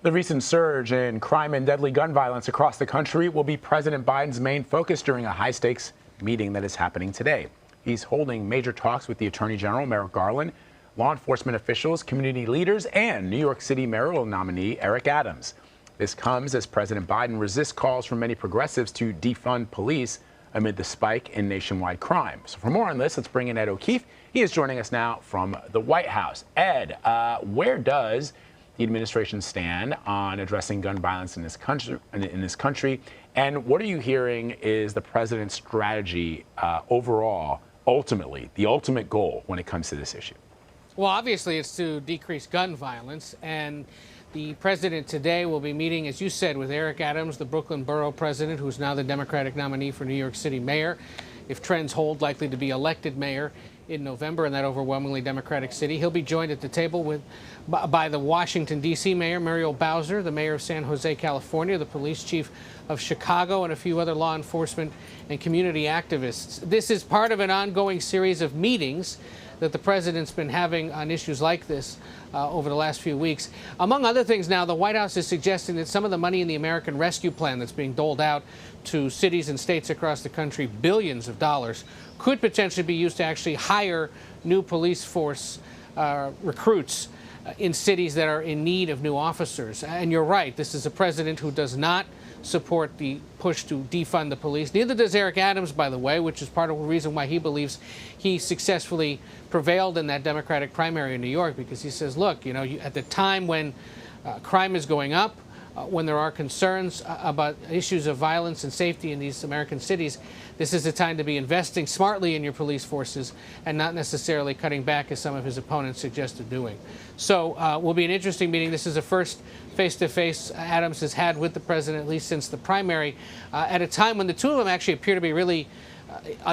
The recent surge in crime and deadly gun violence across the country will be President Biden's main focus during a high-stakes meeting that is happening today. He's holding major talks with the Attorney General Merrick Garland, law enforcement officials, community leaders, and New York City mayoral nominee Eric Adams. This comes as President Biden resists calls from many progressives to defund police amid the spike in nationwide crime. So for more on this, let's bring in Ed O'Keefe. He is joining us now from the White House. Ed, where does the administration stand on addressing gun violence in this country, and what are you hearing is the president's strategy overall, ultimately, the ultimate goal when it comes to this issue? Well, obviously, it's to decrease gun violence, and the president today will be meeting, as you said, with Eric Adams, the Brooklyn borough president, who's now the Democratic nominee for New York City mayor. If trends hold, likely to be elected mayor in November in that overwhelmingly Democratic city. He'll be joined at the table by the Washington, D.C. mayor, Muriel Bowser, the mayor of San Jose, California, the police chief of Chicago, and a few other law enforcement and community activists. This is part of an ongoing series of meetings that the president's been having on issues like this over the last few weeks. Among other things now, the White House is suggesting that some of the money in the American Rescue Plan that's being doled out to cities and states across the country, billions of dollars, could potentially be used to actually hire new police force recruits in cities that are in need of new officers. And you're right, this is a president who does not support the push to defund the police. Neither does Eric Adams, by the way, which is part of the reason why he believes he successfully prevailed in that Democratic primary in New York, because he says, look, you know, at the time when crime is going up, when there are concerns about issues of violence and safety in these American cities, this is the time to be investing smartly in your police forces and not necessarily cutting back as some of his opponents suggested doing. So will be an interesting meeting. This is the first face-to-face Adams has had with the president, at least since the primary, at a time when the two of them actually appear to be really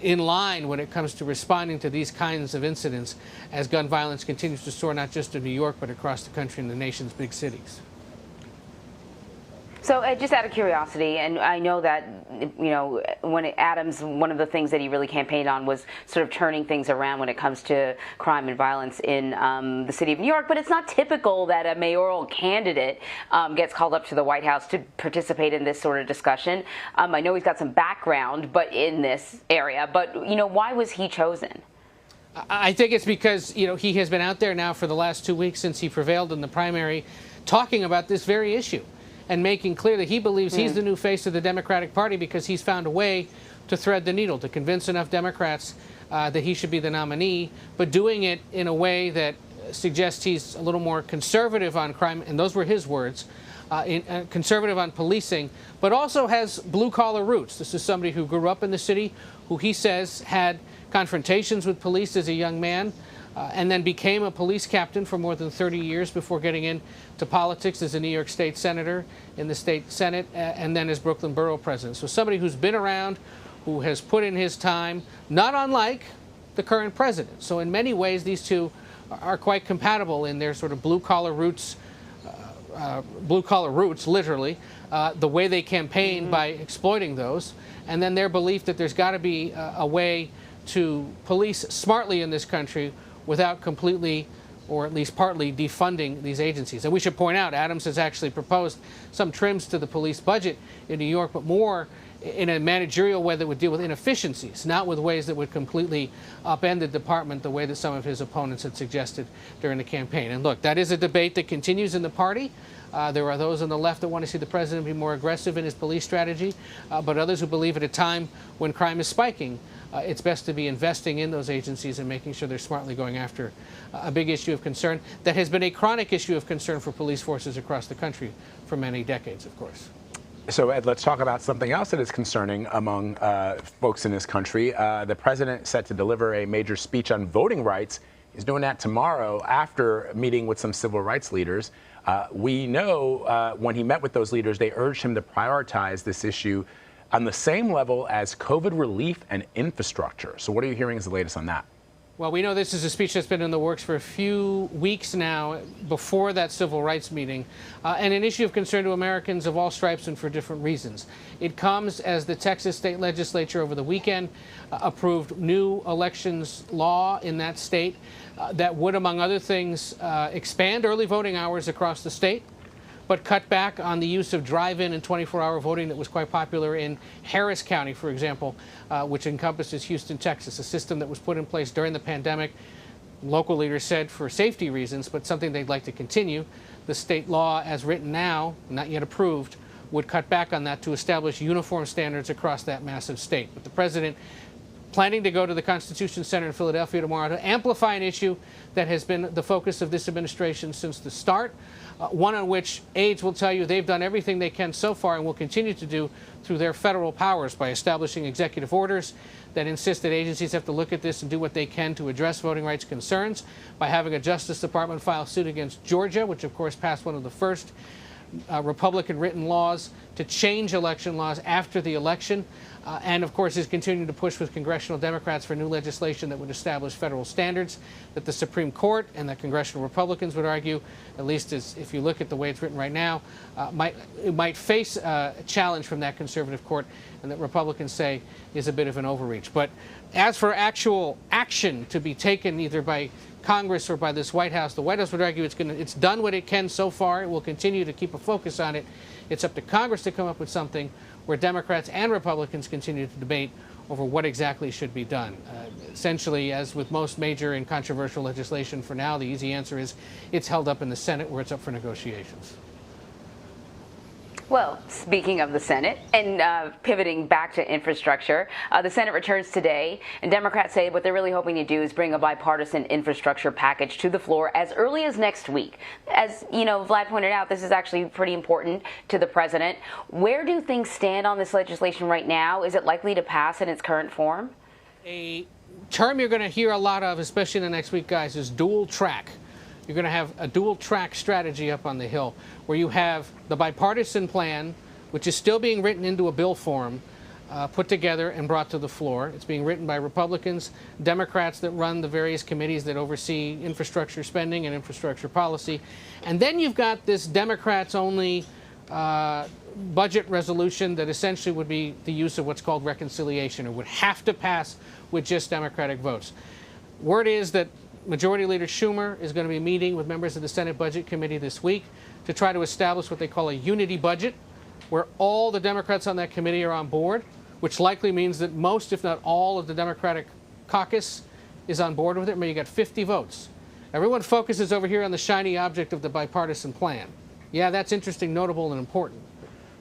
in line when it comes to responding to these kinds of incidents as gun violence continues to soar, not just in New York, but across the country and the nation's big cities. So just out of curiosity, and I know that, you know, when Adams, one of the things that he really campaigned on was sort of turning things around when it comes to crime and violence in the city of New York, but it's not typical that a mayoral candidate gets called up to the White House to participate in this sort of discussion. I know he's got some background in this area, but, you know, why was he chosen? I think it's because, you know, he has been out there now for the last 2 weeks since he prevailed in the primary talking about this very issue, and making clear that he believes he's the new face of the Democratic Party because he's found a way to thread the needle, to convince enough Democrats that he should be the nominee, but doing it in a way that suggests he's a little more conservative on crime, and those were his words, conservative on policing, but also has blue-collar roots. This is somebody who grew up in the city, who he says had confrontations with police as a young man, and then became a police captain for more than 30 years before getting into politics as a New York State senator in the state Senate, and then as Brooklyn borough president. So somebody who's been around, who has put in his time, not unlike the current president. So in many ways, these two are quite compatible in their sort of blue-collar roots, literally, the way they campaign by exploiting those, and then their belief that there's got to be a way to police smartly in this country without completely, or at least partly, defunding these agencies. And we should point out, Adams has actually proposed some trims to the police budget in New York, but more in a managerial way that would deal with inefficiencies, not with ways that would completely upend the department the way that some of his opponents had suggested during the campaign. And look, that is a debate that continues in the party. There are those on the left that want to see the president be more aggressive in his police strategy, but others who believe at a time when crime is spiking, it's best to be investing in those agencies and making sure they're smartly going after a big issue of concern that has been a chronic issue of concern for police forces across the country for many decades, of course. So, Ed, let's talk about something else that is concerning among folks in this country. The president set to deliver a major speech on voting rights. He's doing that tomorrow after meeting with some civil rights leaders. We know when he met with those leaders, they urged him to prioritize this issue on the same level as COVID relief and infrastructure. So what are you hearing as the latest on that? Well, we know this is a speech that's been in the works for a few weeks now before that civil rights meeting, and an issue of concern to Americans of all stripes and for different reasons. It comes as the Texas state legislature over the weekend approved new elections law in that state that would, among other things, expand early voting hours across the state, but cut back on the use of drive-in and 24-hour voting that was quite popular in Harris County, for example, which encompasses Houston, Texas, a system that was put in place during the pandemic. Local leaders said for safety reasons, but something they'd like to continue. The state law, as written now, not yet approved, would cut back on that to establish uniform standards across that massive state. But the president planning to go to the Constitution Center in Philadelphia tomorrow to amplify an issue that has been the focus of this administration since the start, one on which aides will tell you they've done everything they can so far and will continue to do through their federal powers by establishing executive orders that insist that agencies have to look at this and do what they can to address voting rights concerns, by having a Justice Department file suit against Georgia, which of course passed one of the first Republican written laws to change election laws after the election, and of course is continuing to push with congressional Democrats for new legislation that would establish federal standards that the Supreme Court and that congressional Republicans would argue, at least as if you look at the way it's written right now, might face a challenge from that conservative court, and that Republicans say is a bit of an overreach. But as for actual action to be taken either by Congress or by this White House, the White House would argue it's done what it can so far. It will continue to keep a focus on it. It's up to Congress to come up with something where Democrats and Republicans continue to debate over what exactly should be done. Essentially, as with most major and controversial legislation for now, the easy answer is it's held up in the Senate where it's up for negotiations. Well, speaking of the Senate and pivoting back to infrastructure, the Senate returns today, and Democrats say what they're really hoping to do is bring a bipartisan infrastructure package to the floor as early as next week. As you know, Vlad pointed out, this is actually pretty important to the president. Where do things stand on this legislation right now? Is it likely to pass in its current form? A term you're going to hear a lot of, especially in the next week, guys, is dual track. You're going to have a dual track strategy up on the Hill where you have the bipartisan plan, which is still being written into a bill form, put together and brought to the floor. It's being written by Republicans, Democrats that run the various committees that oversee infrastructure spending and infrastructure policy. And then you've got this Democrats-only budget resolution that essentially would be the use of what's called reconciliation, or would have to pass with just Democratic votes. Word is that Majority Leader Schumer is going to be meeting with members of the Senate Budget Committee this week to try to establish what they call a unity budget, where all the Democrats on that committee are on board, which likely means that most, if not all, of the Democratic caucus is on board with it. Remember, you got 50 votes. Everyone focuses over here on the shiny object of the bipartisan plan. Yeah, that's interesting, notable, and important.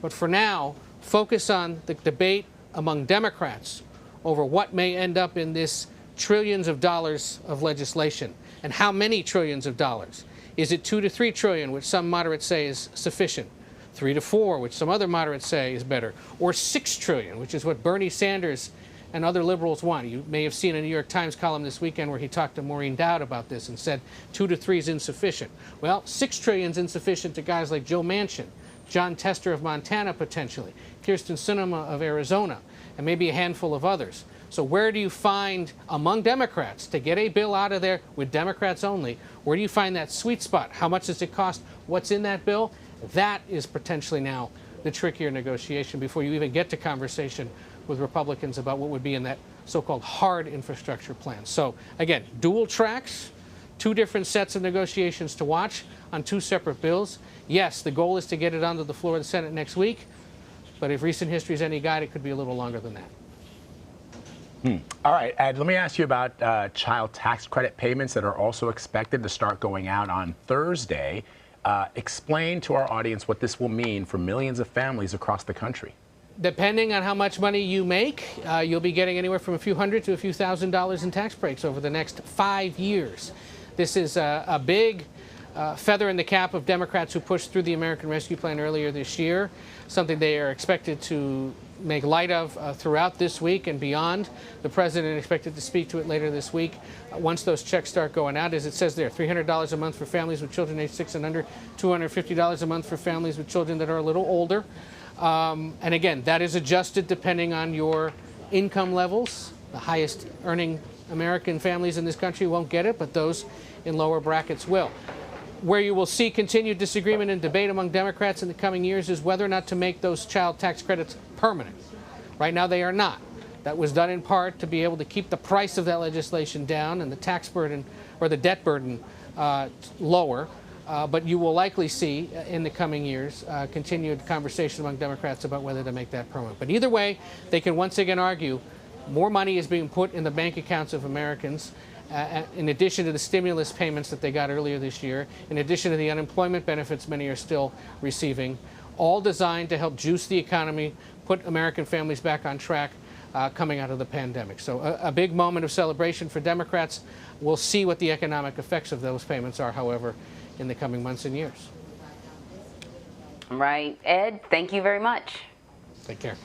But for now, focus on the debate among Democrats over what may end up in this trillions of dollars of legislation, and how many trillions of dollars. Is it 2 to 3 trillion, which some moderates say is sufficient, 3 to 4, which some other moderates say is better, or 6 trillion, which is what Bernie Sanders and other liberals want? You may have seen a New York Times column this weekend where he talked to Maureen Dowd about this and said 2 to 3 is insufficient. Well, 6 trillion is insufficient to guys like Joe Manchin, John Tester of Montana potentially, Kyrsten Sinema of Arizona, and maybe a handful of others. So where do you find, among Democrats, to get a bill out of there with Democrats only, where do you find that sweet spot? How much does it cost? What's in that bill? That is potentially now the trickier negotiation before you even get to conversation with Republicans about what would be in that so-called hard infrastructure plan. So again, dual tracks, 2 different sets of negotiations to watch on 2 separate bills. Yes, the goal is to get it onto the floor of the Senate next week, but if recent history is any guide, it could be a little longer than that. All right, Ed, let me ask you about child tax credit payments that are also expected to start going out on Thursday. Explain to our audience what this will mean for millions of families across the country. Depending on how much money you make, you'll be getting anywhere from a few hundred to a few $1,000s in tax breaks over the next 5 years. This is a big feather in the cap of Democrats who pushed through the American Rescue Plan earlier this year, something they are expected to make light of throughout this week and beyond. The president expected to speak to it later this week once those checks start going out. As it says there, $300 a month for families with children aged 6 and under, $250 a month for families with children that are a little older. And again, that is adjusted depending on your income levels. The highest earning American families in this country won't get it, but those in lower brackets will. Where you will see continued disagreement and debate among Democrats in the coming years is whether or not to make those child tax credits permanent. Right now they are not. That was done in part to be able to keep the price of that legislation down and the tax burden or the debt burden lower. But you will likely see in the coming years continued conversation among Democrats about whether to make that permanent. But either way, they can once again argue more money is being put in the bank accounts of Americans, in addition to the stimulus payments that they got earlier this year, in addition to the unemployment benefits many are still receiving, all designed to help juice the economy, put American families back on track coming out of the pandemic. So a big moment of celebration for Democrats. We'll see what the economic effects of those payments are, however, in the coming months and years. Right. Ed, thank you very much. Take care.